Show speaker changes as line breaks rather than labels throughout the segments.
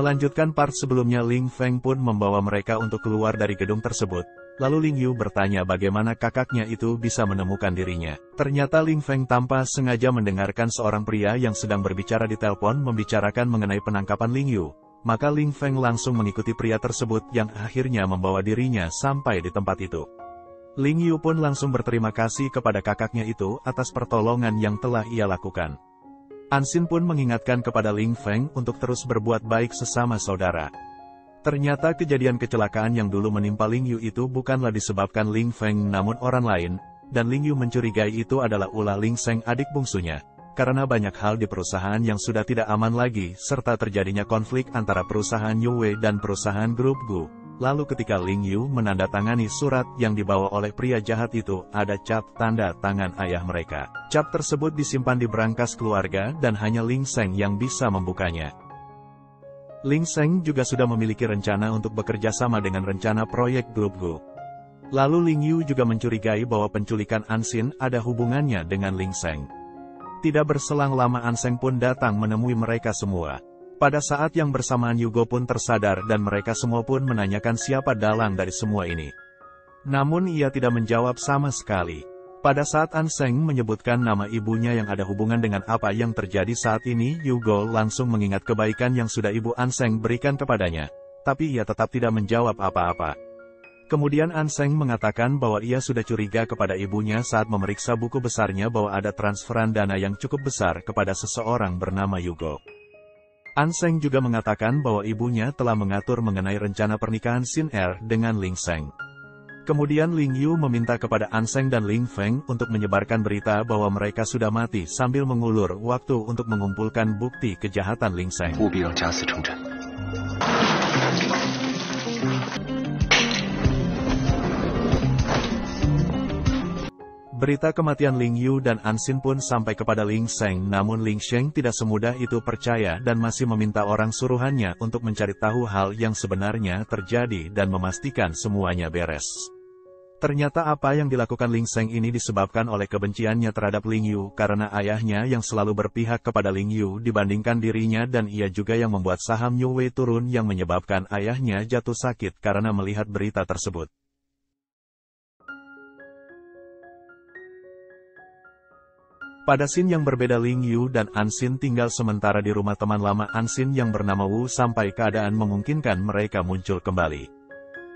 Melanjutkan part sebelumnya, Ling Feng pun membawa mereka untuk keluar dari gedung tersebut. Lalu Ling Yu bertanya bagaimana kakaknya itu bisa menemukan dirinya. Ternyata Ling Feng tanpa sengaja mendengarkan seorang pria yang sedang berbicara di telepon membicarakan mengenai penangkapan Ling Yu. Maka Ling Feng langsung mengikuti pria tersebut yang akhirnya membawa dirinya sampai di tempat itu. Ling Yu pun langsung berterima kasih kepada kakaknya itu atas pertolongan yang telah ia lakukan. Ansin pun mengingatkan kepada Ling Feng untuk terus berbuat baik sesama saudara. Ternyata kejadian kecelakaan yang dulu menimpa Ling Yu itu bukanlah disebabkan Ling Feng namun orang lain, dan Ling Yu mencurigai itu adalah ulah Ling Sheng adik bungsunya. Karena banyak hal di perusahaan yang sudah tidak aman lagi, serta terjadinya konflik antara perusahaan Yue dan perusahaan grup Gu. Lalu ketika Ling Yu menandatangani surat yang dibawa oleh pria jahat itu, ada cap tanda tangan ayah mereka. Cap tersebut disimpan di brankas keluarga dan hanya Ling Sheng yang bisa membukanya. Ling Sheng juga sudah memiliki rencana untuk bekerja sama dengan rencana proyek grup Gu. Lalu Ling Yu juga mencurigai bahwa penculikan Ansin ada hubungannya dengan Ling Sheng. Tidak berselang lama Anseng pun datang menemui mereka semua. Pada saat yang bersamaan Yugo pun tersadar dan mereka semua pun menanyakan siapa dalang dari semua ini. Namun ia tidak menjawab sama sekali. Pada saat Anseng menyebutkan nama ibunya yang ada hubungan dengan apa yang terjadi saat ini, Yugo langsung mengingat kebaikan yang sudah ibu Anseng berikan kepadanya. Tapi ia tetap tidak menjawab apa-apa. Kemudian Anseng mengatakan bahwa ia sudah curiga kepada ibunya saat memeriksa buku besarnya bahwa ada transferan dana yang cukup besar kepada seseorang bernama Yugo. Anseng juga mengatakan bahwa ibunya telah mengatur mengenai rencana pernikahan Xin Er dengan Ling Sheng. Kemudian Ling Yu meminta kepada Anseng dan Ling Feng untuk menyebarkan berita bahwa mereka sudah mati sambil mengulur waktu untuk mengumpulkan bukti kejahatan Ling Sheng. Berita kematian Ling Yu dan Ansin pun sampai kepada Ling Sheng, namun Ling Sheng tidak semudah itu percaya dan masih meminta orang suruhannya untuk mencari tahu hal yang sebenarnya terjadi dan memastikan semuanya beres. Ternyata apa yang dilakukan Ling Sheng ini disebabkan oleh kebenciannya terhadap Ling Yu karena ayahnya yang selalu berpihak kepada Ling Yu dibandingkan dirinya, dan ia juga yang membuat saham Yue turun yang menyebabkan ayahnya jatuh sakit karena melihat berita tersebut. Pada scene yang berbeda, Ling Yu dan Ansin tinggal sementara di rumah teman lama Ansin yang bernama Wu sampai keadaan memungkinkan mereka muncul kembali.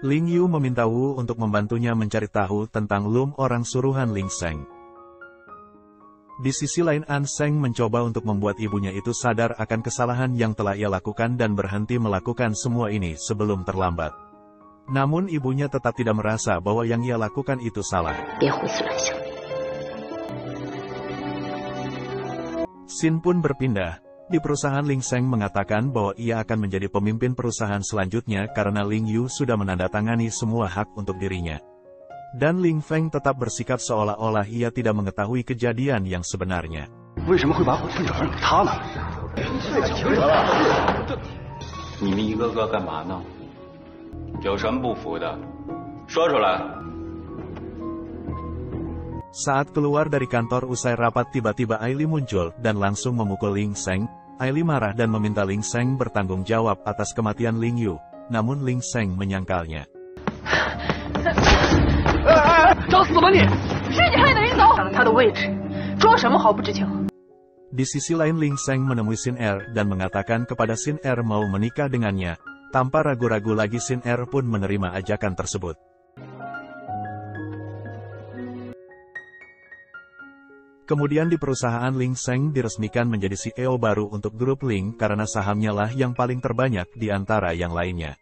Ling Yu meminta Wu untuk membantunya mencari tahu tentang Lum, orang suruhan Ling Sheng. Di sisi lain, Anseng mencoba untuk membuat ibunya itu sadar akan kesalahan yang telah ia lakukan dan berhenti melakukan semua ini sebelum terlambat. Namun ibunya tetap tidak merasa bahwa yang ia lakukan itu salah. Sin pun berpindah. Di perusahaan Ling Sheng mengatakan bahwa ia akan menjadi pemimpin perusahaan selanjutnya karena Ling Yu sudah menandatangani semua hak untuk dirinya. Dan Ling Feng tetap bersikap seolah-olah ia tidak mengetahui kejadian yang sebenarnya. Saat keluar dari kantor usai rapat, tiba-tiba Aili muncul dan langsung memukul Ling Sheng. Aili marah dan meminta Ling Sheng bertanggung jawab atas kematian Ling Yu, namun Ling Sheng menyangkalnya. Di sisi lain, Ling Sheng menemui Xin Er dan mengatakan kepada Xin Er mau menikah dengannya. Tanpa ragu-ragu lagi, Xin Er pun menerima ajakan tersebut. Kemudian di perusahaan Ling Sheng diresmikan menjadi CEO baru untuk grup Ling karena sahamnya lah yang paling terbanyak di antara yang lainnya.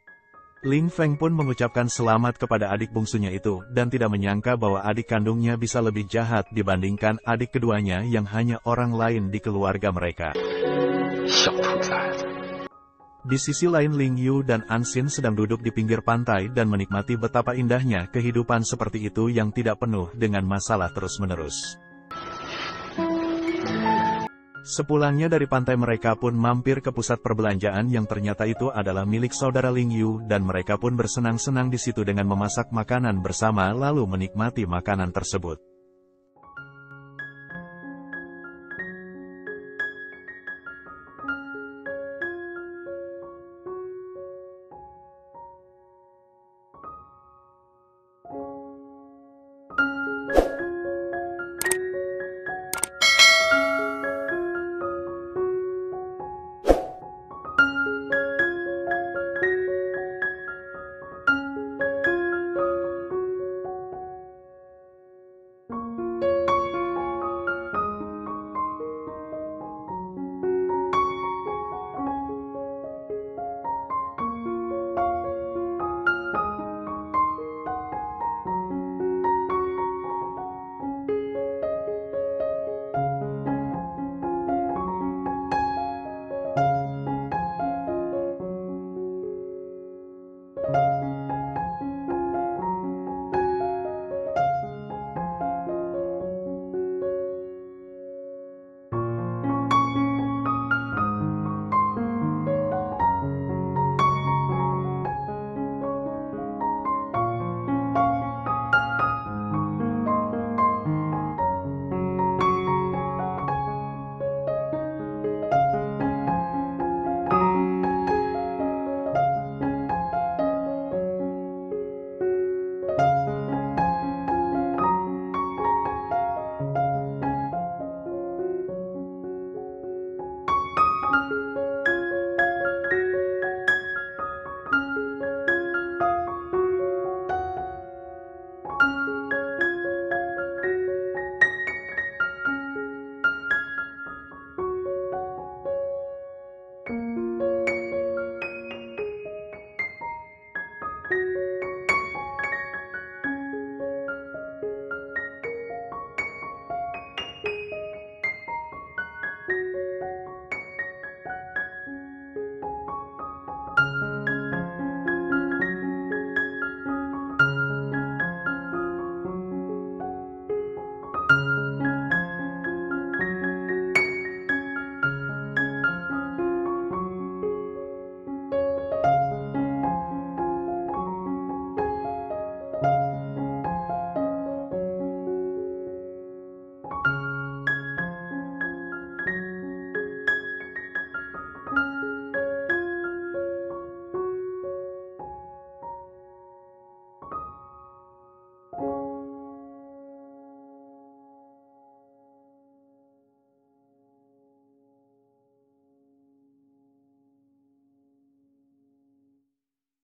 Ling Feng pun mengucapkan selamat kepada adik bungsunya itu dan tidak menyangka bahwa adik kandungnya bisa lebih jahat dibandingkan adik keduanya yang hanya orang lain di keluarga mereka. Di sisi lain, Ling Yu dan Ansin sedang duduk di pinggir pantai dan menikmati betapa indahnya kehidupan seperti itu yang tidak penuh dengan masalah terus-menerus. Sepulangnya dari pantai, mereka pun mampir ke pusat perbelanjaan yang ternyata itu adalah milik saudara Ling Yu, dan mereka pun bersenang-senang di situ dengan memasak makanan bersama lalu menikmati makanan tersebut.